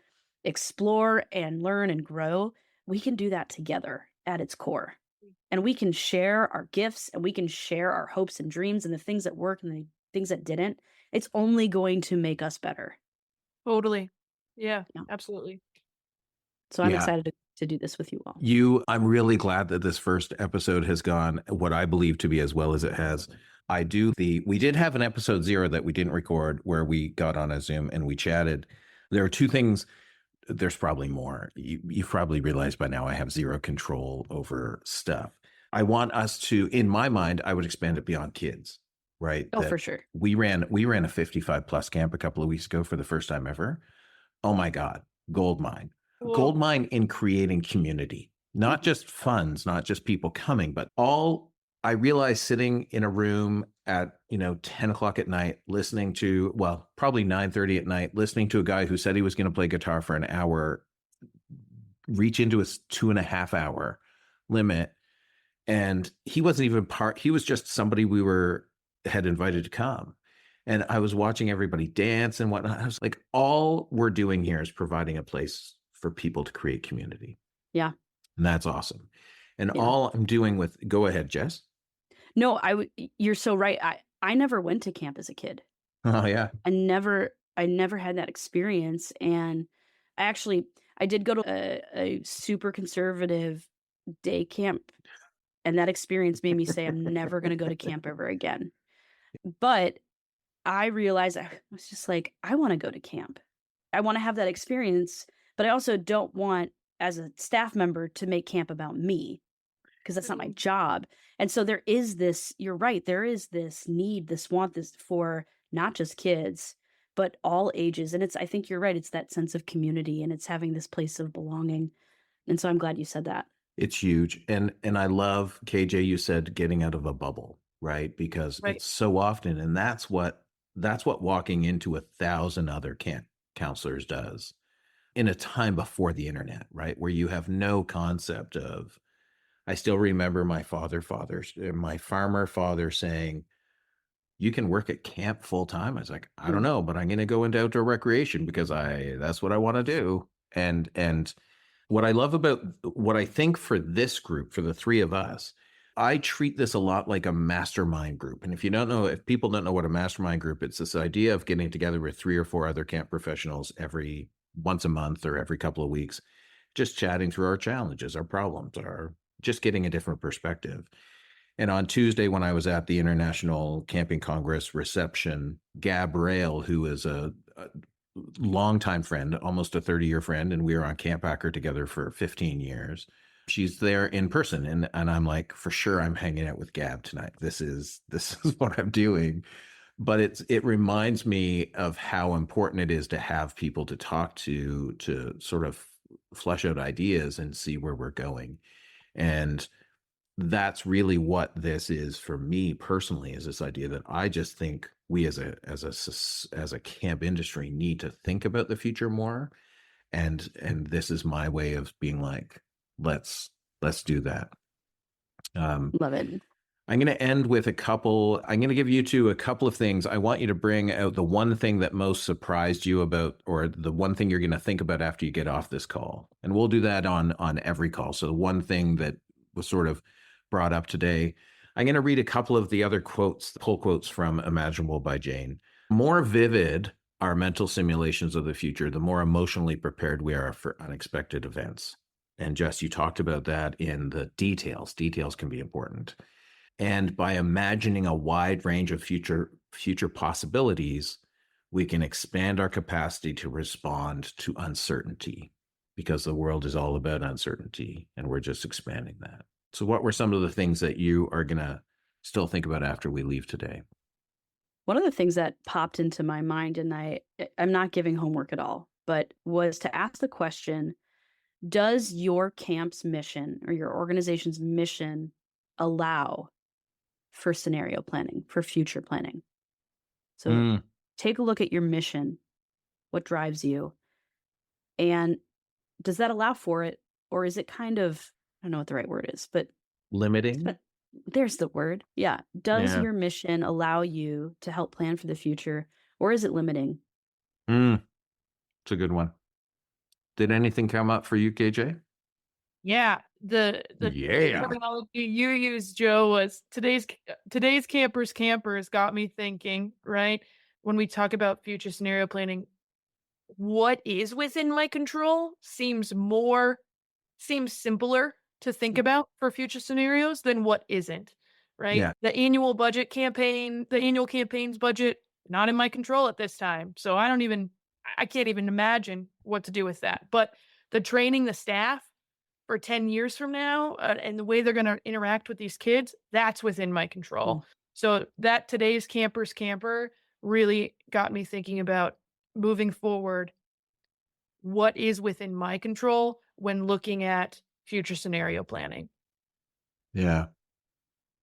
explore and learn and grow, we can do that together at its core. And we can share our gifts and we can share our hopes and dreams and the things that worked and the things that didn't. It's only going to make us better. Totally. Yeah. Absolutely. So I'm excited to do this with you all. I'm really glad that this first episode has gone what I believe to be as well as it has. We did have an episode 0 that we didn't record where we got on a Zoom and we chatted. There are two things. There's probably more. You've probably realized by now I have zero control over stuff. I want us to, in my mind, I would expand it beyond kids, right? Oh, for sure. We ran a 55 plus camp a couple of weeks ago for the first time ever. Oh my God, gold mine. Whoa. Gold mine in creating community, Not just funds, not just people coming, but all. I realized sitting in a room at 10 o'clock at night, listening to, well, probably 9:30 at night, listening to a guy who said he was going to play guitar for an hour, reach into his 2.5 hour limit. And he wasn't even he was just somebody had invited to come. And I was watching everybody dance and whatnot. I was like, all we're doing here is providing a place for people to create community. Yeah. And that's awesome. And all I'm doing go ahead, Jess. No, you're so right. I never went to camp as a kid. Oh yeah. I never had that experience. And I did go to a super conservative day camp. And that experience made me say, I'm never going to go to camp ever again. But I realized I was just like, I want to go to camp. I want to have that experience, but I also don't want, as a staff member, to make camp about me, because that's not my job. And so there is this, you're right, there is this need, this want, this for not just kids, but all ages. And I think you're right, it's that sense of community, and it's having this place of belonging. And so I'm glad you said that. It's huge. And I love, KJ, you said getting out of a bubble, right? Because it's so often, and that's what walking into 1,000 other camp counselors does in a time before the internet, right? Where you have no concept of, I still remember my my farmer father saying, you can work at camp full time. I was like, I don't know, but I'm going to go into outdoor recreation because that's what I want to do. And what I love about what I think for this group, for the three of us, I treat this a lot like a mastermind group. And if people don't know what a mastermind group, it's this idea of getting together with 3 or 4 other camp professionals once a month or every couple of weeks, just chatting through our challenges, our problems, just getting a different perspective. And on Tuesday, when I was at the International Camping Congress reception, Gab Rail, who is a longtime friend, almost a 30-year friend, and we were on Camp Hacker together for 15 years. She's there in person, and I'm like, for sure, I'm hanging out with Gab tonight. This is what I'm doing. But it reminds me of how important it is to have people to talk to sort of flesh out ideas and see where we're going. And that's really what this is for me personally, is this idea that I just think we as a camp industry need to think about the future more. And this is my way of being like, let's do that. Love it. I'm going to end with I'm going to give you two a couple of things. I want you to bring out the one thing that most surprised you about, or the one thing you're going to think about after you get off this call. And we'll do that on every call. So the one thing that was sort of brought up today, I'm going to read a couple of the other quotes, pull quotes from Imaginable by Jane. More vivid our mental simulations of the future, the more emotionally prepared we are for unexpected events. And Jess, you talked about that in the details. Details can be important. And by imagining a wide range of future possibilities, we can expand our capacity to respond to uncertainty, because the world is all about uncertainty, and we're just expanding that. So what were some of the things that you are going to still think about after we leave today? One of the things that popped into my mind, and I'm not giving homework at all, but was to ask the question, does your camp's mission or your organization's mission allow for scenario planning, for future planning? So take a look at your mission, what drives you, and does that allow for it? Or is it kind of, I don't know what the right word is, but limiting? There's the word. Yeah. Does your mission allow you to help plan for the future, or is it limiting? It's a good one. Did anything come up for you, KJ? Yeah. The terminology you used, Joe, was today's campers got me thinking, right? When we talk about future scenario planning, what is within my control seems simpler to think about for future scenarios than what isn't, right? Yeah. The annual campaign's budget, not in my control at this time. So I can't even imagine what to do with that. But the training the staff for 10 years from now and the way they're going to interact with these kids, that's within my control. So that today's camper really got me thinking about moving forward, what is within my control when looking at future scenario planning. Yeah.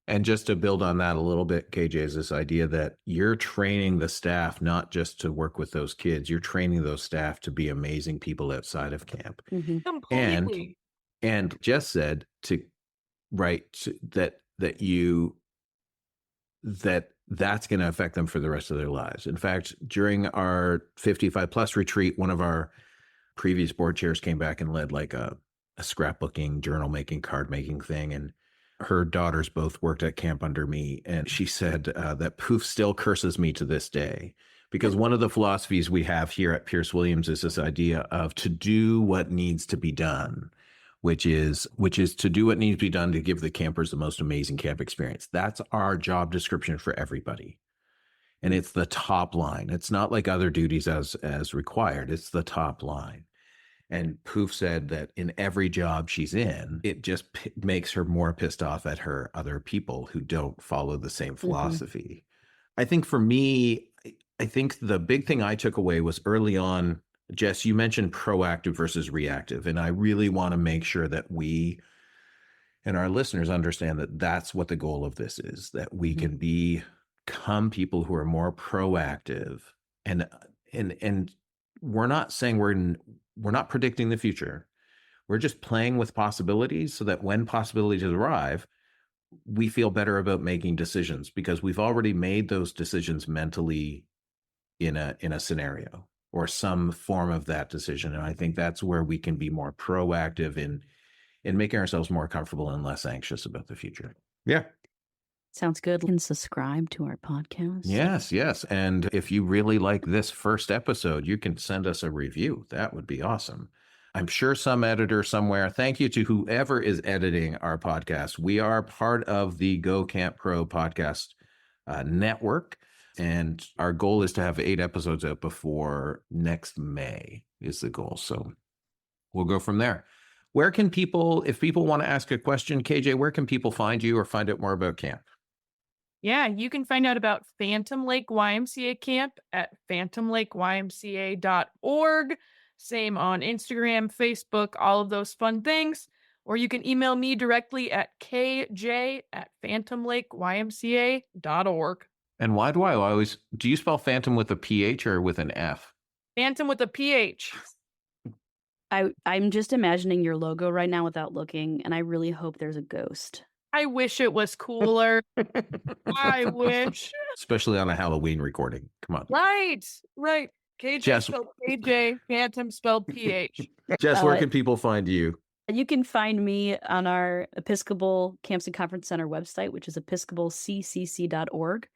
And just to build on that a little bit, KJ, is this idea that you're training the staff not just to work with those kids, you're training those staff to be amazing people outside of camp. Mm-hmm. Completely. And Jess said that's going to affect them for the rest of their lives. In fact, during our 55 plus retreat, one of our previous board chairs came back and led like a scrapbooking, journal making, card making thing. And her daughters both worked at camp under me. And she said that Poof still curses me to this day, because one of the philosophies we have here at Pierce Williams is this idea of to do what needs to be done, which is to do what needs to be done to give the campers the most amazing camp experience. That's our job description for everybody. And it's the top line. It's not like other duties as required. It's the top line. And Poof said that in every job she's in, it just makes her more pissed off at her other people who don't follow the same philosophy. I think for me, I think the big thing I took away was early on, Jess, you mentioned proactive versus reactive. And I really want to make sure that we and our listeners understand that that's what the goal of this is, that we can become people who are more proactive. And we're not saying we're not predicting the future. We're just playing with possibilities so that when possibilities arrive, we feel better about making decisions because we've already made those decisions mentally in a scenario or some form of that decision. And I think that's where we can be more proactive in making ourselves more comfortable and less anxious about the future. Yeah. Sounds good. You can subscribe to our podcast. Yes. And if you really like this first episode, you can send us a review. That would be awesome. I'm sure some editor somewhere. Thank you to whoever is editing our podcast. We are part of the Go Camp Pro podcast network. And our goal is to have 8 episodes out before next May is the goal. So we'll go from there. Where can people, if people want to ask a question, KJ, where can people find you or find out more about camp? Yeah, you can find out about Phantom Lake YMCA Camp at phantomlakeymca.org. Same on Instagram, Facebook, all of those fun things. Or you can email me directly at kj@phantomlakeymca.org. And why do I always, do you spell phantom with a PH or with an F? Phantom with a PH. I'm just imagining your logo right now without looking, and I really hope there's a ghost. I wish it was cooler. I wish. Especially on a Halloween recording. Come on. Right. KJ Jess, spelled KJ, Phantom spelled PH. Jess, where can people find you? You can find me on our Episcopal Camps and Conference Center website, which is episcopalccc.org.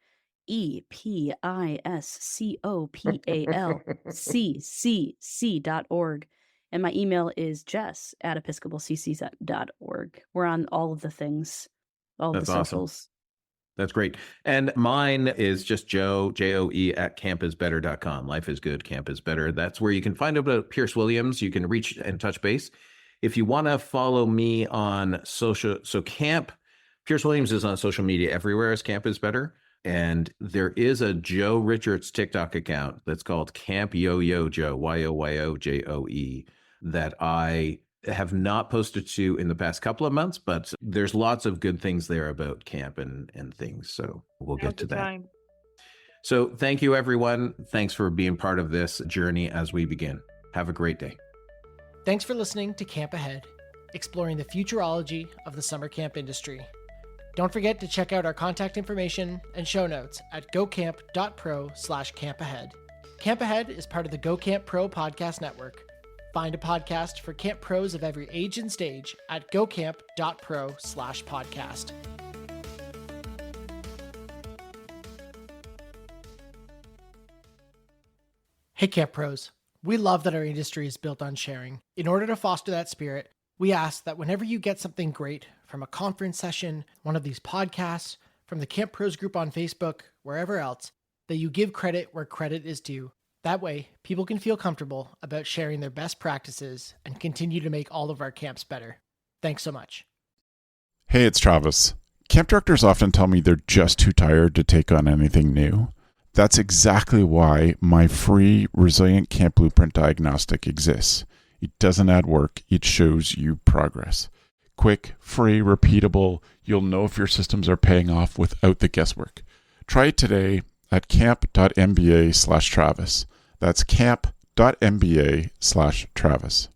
episcopalccc.org. And my email is jess@episcopalcc.org. We're on all of the things, all of the socials. Awesome. That's great. And mine is just Joe, Joe, @campisbetter.com. Life is good, camp is better. That's where you can find out about Pierce Williams. You can reach and touch base. If you want to follow me on social, so Camp, Pierce Williams is on social media everywhere as Camp is Better. And there is a Joe Richards TikTok account that's called Camp Yo-Yo Joe, YOYOJOE, that I have not posted to in the past couple of months, but there's lots of good things there about camp and things. So we'll get to that. So thank you, everyone. Thanks for being part of this journey as we begin. Have a great day. Thanks for listening to Camp Ahead, exploring the futurology of the summer camp industry. Don't forget to check out our contact information and show notes at gocamp.pro/campahead. Camp Ahead is part of the Go Camp Pro podcast network. Find a podcast for camp pros of every age and stage at gocamp.pro/podcast. Hey Camp Pros, we love that our industry is built on sharing. In order to foster that spirit, we ask that whenever you get something great from a conference session, one of these podcasts, from the Camp Pros group on Facebook, wherever else, that you give credit where credit is due. That way, people can feel comfortable about sharing their best practices and continue to make all of our camps better. Thanks so much. Hey, it's Travis. Camp directors often tell me they're just too tired to take on anything new. That's exactly why my free Resilient Camp Blueprint Diagnostic exists. It doesn't add work, it shows you progress. Quick, free, repeatable. You'll know if your systems are paying off without the guesswork. Try it today at camp.mba/Travis. That's camp.mba/Travis.